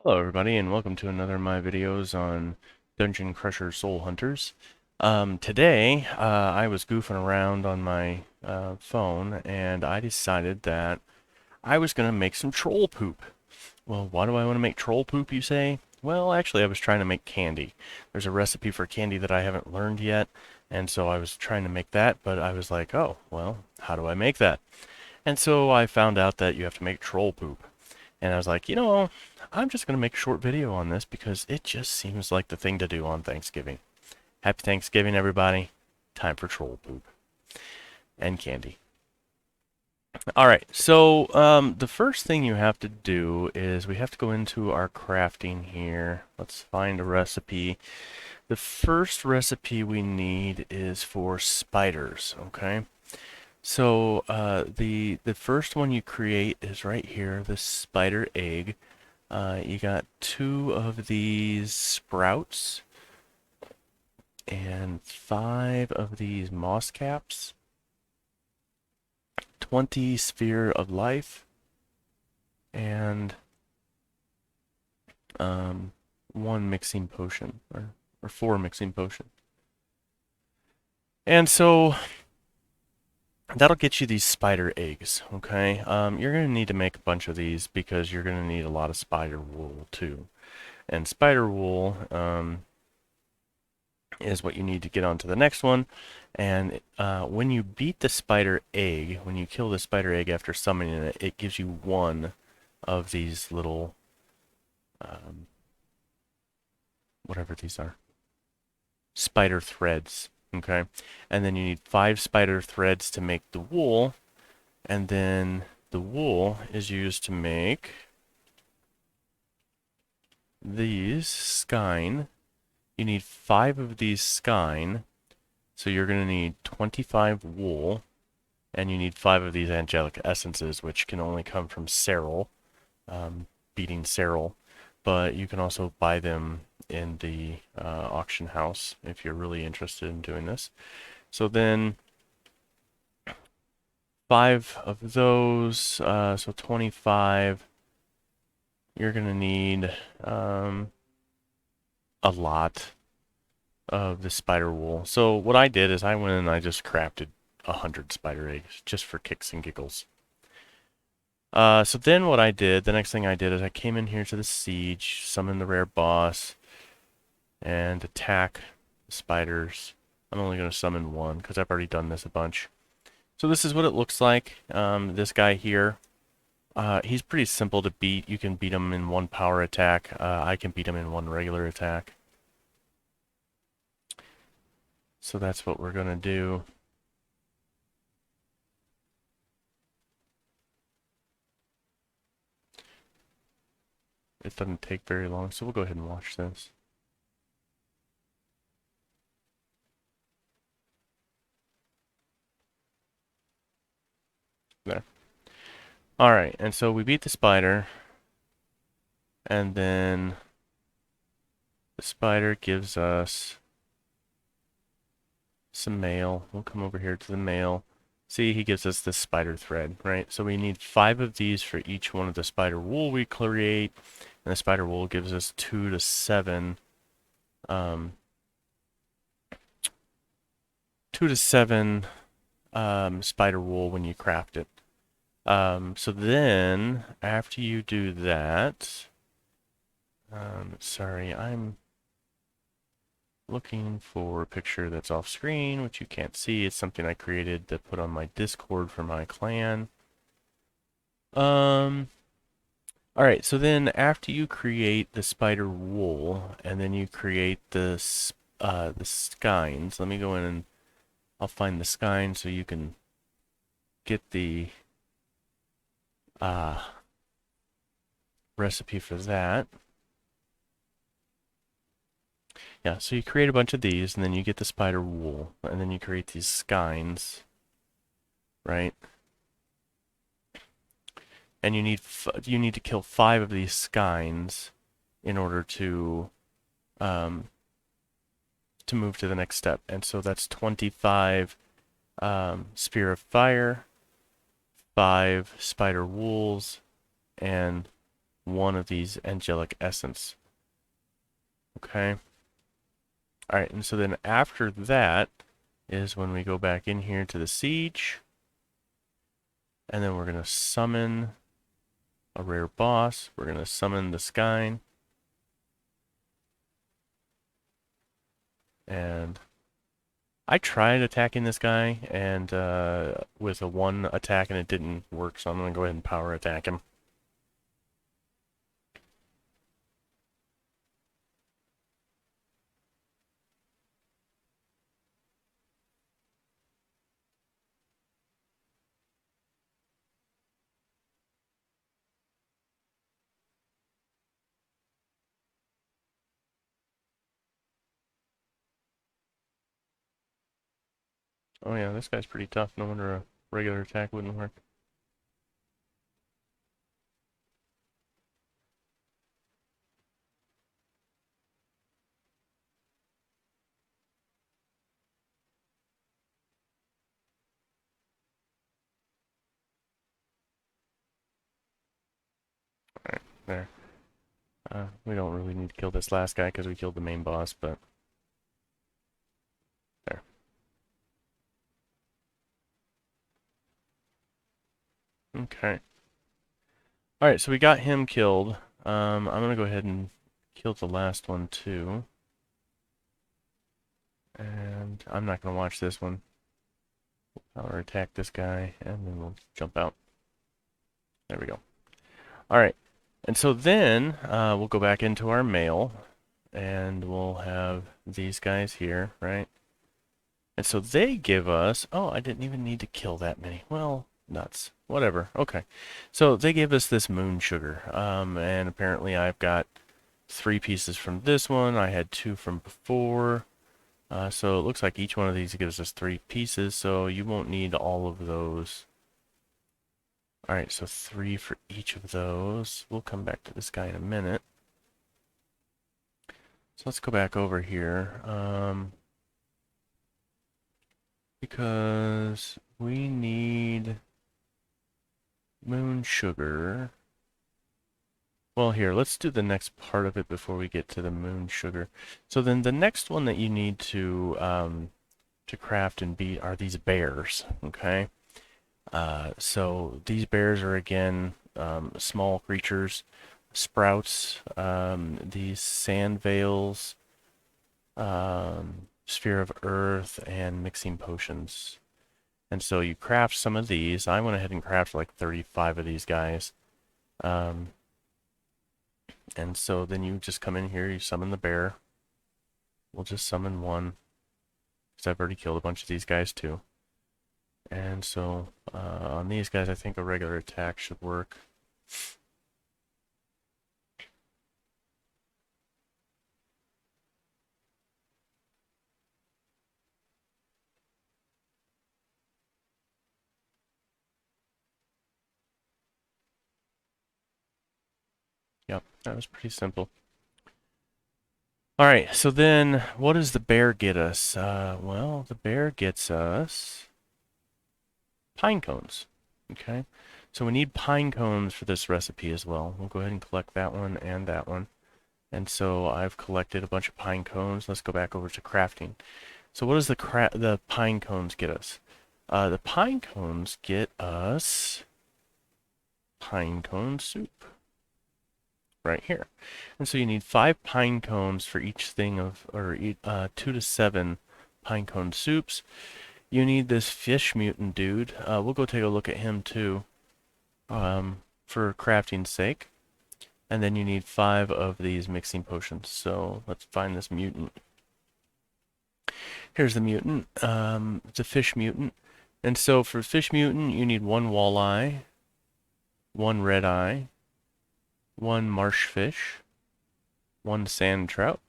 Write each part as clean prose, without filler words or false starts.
Hello everybody and welcome to another of my videos on Dungeon Crusher Soul Hunters. Today I was goofing around on my phone and I decided that I was going to make some troll poop. Well, why do I want to make troll poop, you say? Well, actually I was trying to make candy. There's a recipe for candy that I haven't learned yet, and so I was trying to make that, but I was like, oh, well, how do I make that? And so I found out that you have to make troll poop. And I was like, I'm just going to make a short video on this because it just seems like the thing to do on Thanksgiving. Happy Thanksgiving, everybody. Time for troll poop and candy. All right, so the first thing you have to do is we have to go into our crafting here. Let's find a recipe. The first recipe we need is for spiders, okay? So the first one you create is right here, the spider egg. You got 2 of these sprouts and 5 of these moss caps, 20 sphere of life, and 1 mixing potion, or 4 mixing potion. And so that'll get you these spider eggs, okay? You're going to need to make a bunch of these because you're going to need a lot of spider wool too. And spider wool is what you need to get on to the next one. And when you beat the spider egg, when you kill the spider egg after summoning it, it gives you 1 of these little, whatever these are, spider threads. Okay, and then you need 5 spider threads to make the wool, and then the wool is used to make these skein. You need 5 of these skein, so you're going to need 25 wool, and you need 5 of these angelic essences, which can only come from Serral, beating Serral, but you can also buy them in the auction house if you're really interested in doing this. So then 5 of those, so 25. You're going to need a lot of the spider wool. So what I did is I went and I just crafted 100 spider eggs just for kicks and giggles. So then what I did, the next thing I did is I came in here to the siege, summoned the rare boss, and attack the spiders. I'm only going to summon 1 because I've already done this a bunch. So this is what it looks like. This guy here, he's pretty simple to beat. You can beat him in 1 power attack. I can beat him in 1 regular attack. So that's what we're going to do. It doesn't take very long, so we'll go ahead and watch this. There. Alright, and so we beat the spider, and then the spider gives us some mail. We'll come over here to the mail. See, he gives us this spider thread, right? So we need 5 of these for each one of the spider wool we create, and the spider wool gives us 2 to 7 spider wool when you craft it. So then, after you do that, sorry, I'm looking for a picture that's off screen, which you can't see. It's something I created to put on my Discord for my clan. Alright, so then after you create the spider wool, and then you create the skeins, let me go in and I'll find the skein so you can get the recipe for that. Yeah, so you create a bunch of these, and then you get the spider wool, and then you create these skeins, right? And you need to kill 5 of these skeins in order to move to the next step. And so that's 25 spear of fire, 5 spider wools, and one of these angelic essence. Okay. All right, and so then after that is when we go back in here to the siege, and then we're gonna summon a rare boss. We're gonna summon the Skyne, and I tried attacking this guy and with a one attack and it didn't work, so I'm gonna go ahead and power attack him. Oh yeah, this guy's pretty tough. No wonder a regular attack wouldn't work. Alright, there. We don't really need to kill this last guy because we killed the main boss, but there. Okay. Alright, so we got him killed. I'm gonna go ahead and kill the last one too. And I'm not gonna watch this one. Power attack this guy, and then we'll jump out. There we go. Alright, and so then we'll go back into our mail, and we'll have these guys here, right? And so they give us, oh, I didn't even need to kill that many. Well, nuts. Whatever. Okay. So they gave us this moon sugar. And apparently I've got 3 pieces from this one. I had 2 from before. So it looks like each one of these gives us 3 pieces, so you won't need all of those. Alright, so 3 for each of those. We'll come back to this guy in a minute. So let's go back over here. Because we need moon sugar. Well, here, let's do the next part of it before we get to the moon sugar. So then the next one that you need to craft and beat are these bears, okay? So these bears are, again, small creatures, sprouts, these sand veils, sphere of earth, and mixing potions. And so you craft some of these. I went ahead and crafted like 35 of these guys. And so then you just come in here, you summon the bear. We'll just summon one, because I've already killed a bunch of these guys too. And so on these guys, I think a regular attack should work. Yep, that was pretty simple. Alright, so then what does the bear get us? Well, the bear gets us pine cones. Okay, so we need pine cones for this recipe as well. We'll go ahead and collect that one and that one. And so I've collected a bunch of pine cones. Let's go back over to crafting. So what does the pine cones get us? The pine cones get us pine cone soup right here. And so you need 5 pine cones for each thing of, or 2 to 7 pine cone soups. You need this fish mutant dude. We'll go take a look at him too, for crafting's sake. And then you need 5 of these mixing potions. So let's find this mutant. Here's the mutant. It's a fish mutant. And so for fish mutant, you need 1 walleye, 1 red eye, 1 marsh fish, 1 sand trout,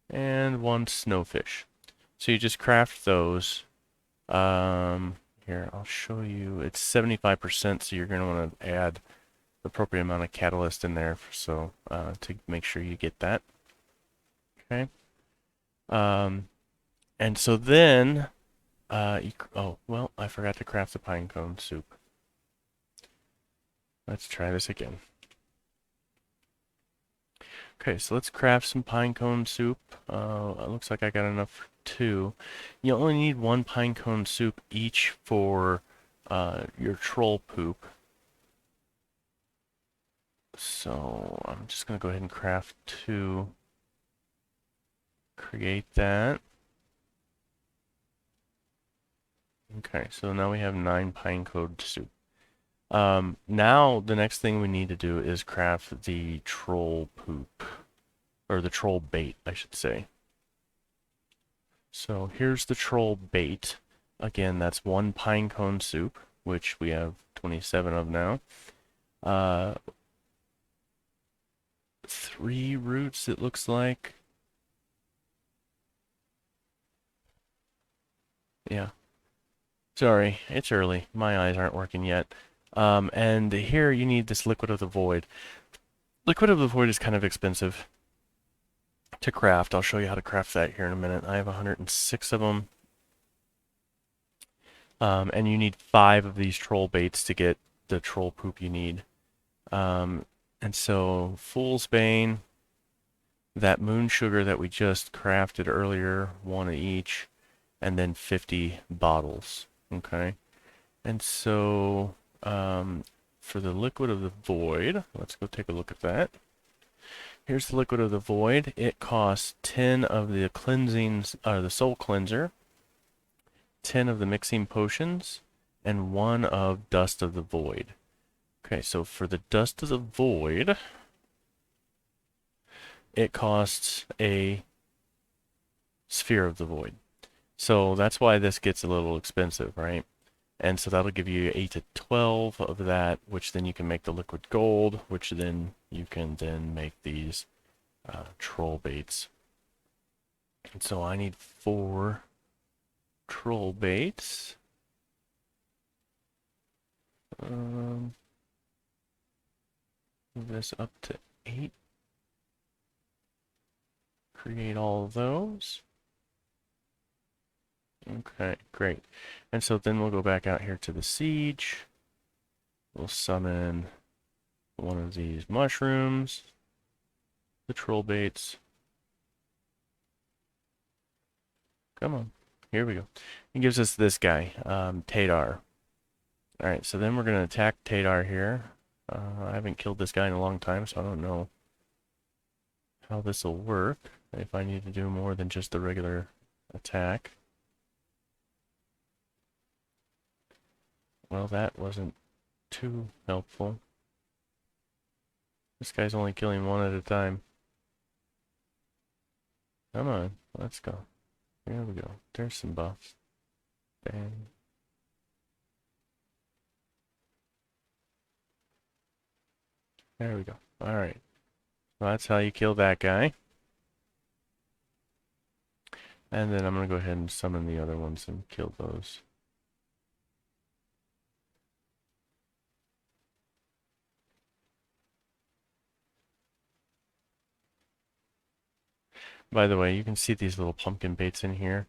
and 1 snowfish. So you just craft those. Here, I'll show you. It's 75%, so you're going to want to add the appropriate amount of catalyst in there, so to make sure you get that. Okay. And so then, oh, well, I forgot to craft the pine cone soup. Let's try this again. Okay, so let's craft some pine cone soup. It looks like I got enough for two. You only need one pine cone soup each for your troll poop. So I'm just going to go ahead and craft two. Create that. Okay, so now we have 9 pine cone soup. Now the next thing we need to do is craft the troll poop, or the troll bait, I should say. So here's the troll bait. Again, that's 1 pine cone soup, which we have 27 of now. 3 roots, it looks like. Yeah. Sorry, it's early. My eyes aren't working yet. And here you need this liquid of the void. Liquid of the void is kind of expensive to craft. I'll show you how to craft that here in a minute. I have 106 of them. And you need 5 of these troll baits to get the troll poop you need. And so Fool's Bane, that moon sugar that we just crafted earlier, 1 of each, and then 50 bottles. Okay. And so for the liquid of the void, let's go take a look at that. Here's the liquid of the void. It costs 10 of the cleansings, the soul cleanser, 10 of the mixing potions, and 1 of dust of the void. Okay, so for the dust of the void, it costs a sphere of the void. So that's why this gets a little expensive, right? And so that'll give you 8 to 12 of that, which then you can make the liquid gold, which then you can then make these troll baits. And so I need 4 troll baits. Move this up to 8. Create all of those. Okay, great. And so then we'll go back out here to the siege. We'll summon 1 of these mushrooms, the troll baits. Come on, here we go. It gives us this guy, Tadar. Alright, so then we're going to attack Tadar here. I haven't killed this guy in a long time, so I don't know how this will work. If I need to do more than just the regular attack. Well, that wasn't too helpful. This guy's only killing 1 at a time. Come on, let's go. There we go. There's some buffs. Bang. There we go. Alright. So that's how you kill that guy. And then I'm going to go ahead and summon the other ones and kill those. By the way, you can see these little pumpkin baits in here.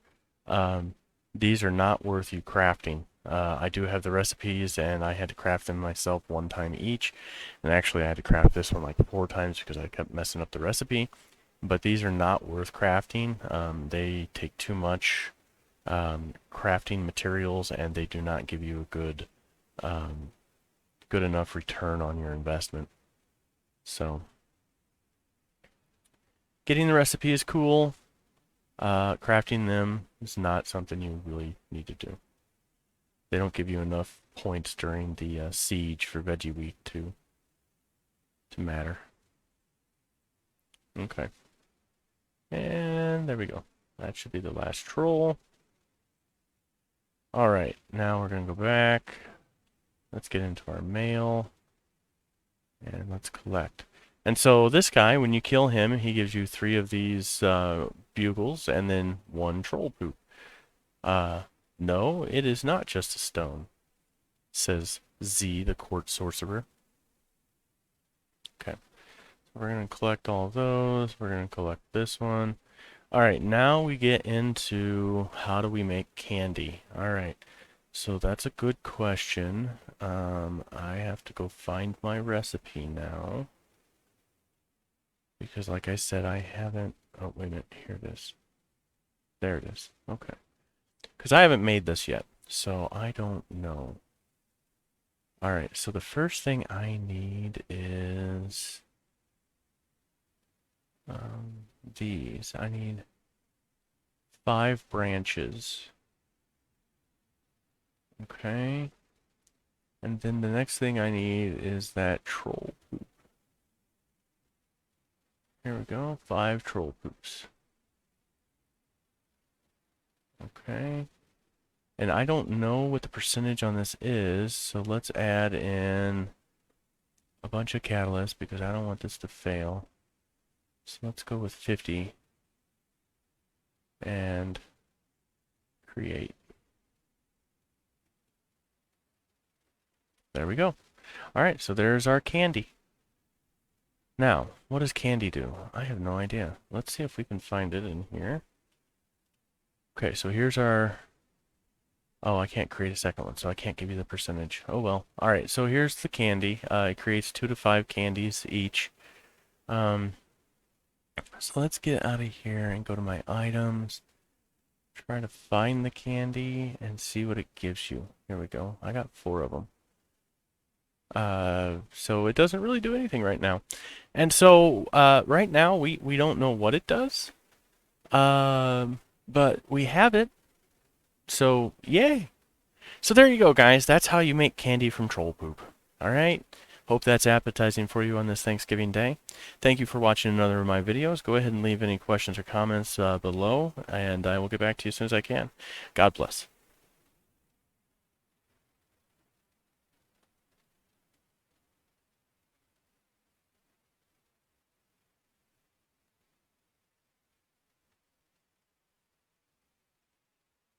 These are not worth you crafting. I do have the recipes, and I had to craft them myself 1 time each. And actually, I had to craft this one like 4 times because I kept messing up the recipe. But these are not worth crafting. They take too much crafting materials, and they do not give you a good, good enough return on your investment. So, getting the recipe is cool. Crafting them is not something you really need to do. They don't give you enough points during the siege for Veggie Week to matter. Okay. And there we go. That should be the last troll. Alright, now we're going to go back. Let's get into our mail. And let's collect. And so this guy, when you kill him, he gives you 3 of these bugles and then 1 troll poop. No, it is not just a stone, says Z, the court sorcerer. Okay, so we're going to collect all of those. We're going to collect this one. Alright, now we get into how do we make candy. Alright, so that's a good question. I have to go find my recipe now, because like I said, I haven't... Oh, wait a minute. Here it is. There it is. Okay. Because I haven't made this yet, so I don't know. Alright, so the first thing I need is... these. I need 5 branches. Okay. And then the next thing I need is that troll poop. Here we go. 5 troll poops. Okay. And I don't know what the percentage on this is, so let's add in a bunch of catalyst because I don't want this to fail. So let's go with 50 and create. There we go. All right, so there's our candy. Now, what does candy do? I have no idea. Let's see if we can find it in here. Okay, so here's our... Oh, I can't create a second one, so I can't give you the percentage. Oh well. All right, so here's the candy. It creates 2 to 5 candies each. So let's get out of here and go to my items. Try to find the candy and see what it gives you. Here we go. I got 4 of them. So it doesn't really do anything right now. And so right now we don't know what it does. But we have it. So yay. So there you go, guys. That's how you make candy from troll poop. All right. Hope that's appetizing for you on this Thanksgiving Day. Thank you for watching another of my videos. Go ahead and leave any questions or comments below, and I will get back to you as soon as I can. God bless.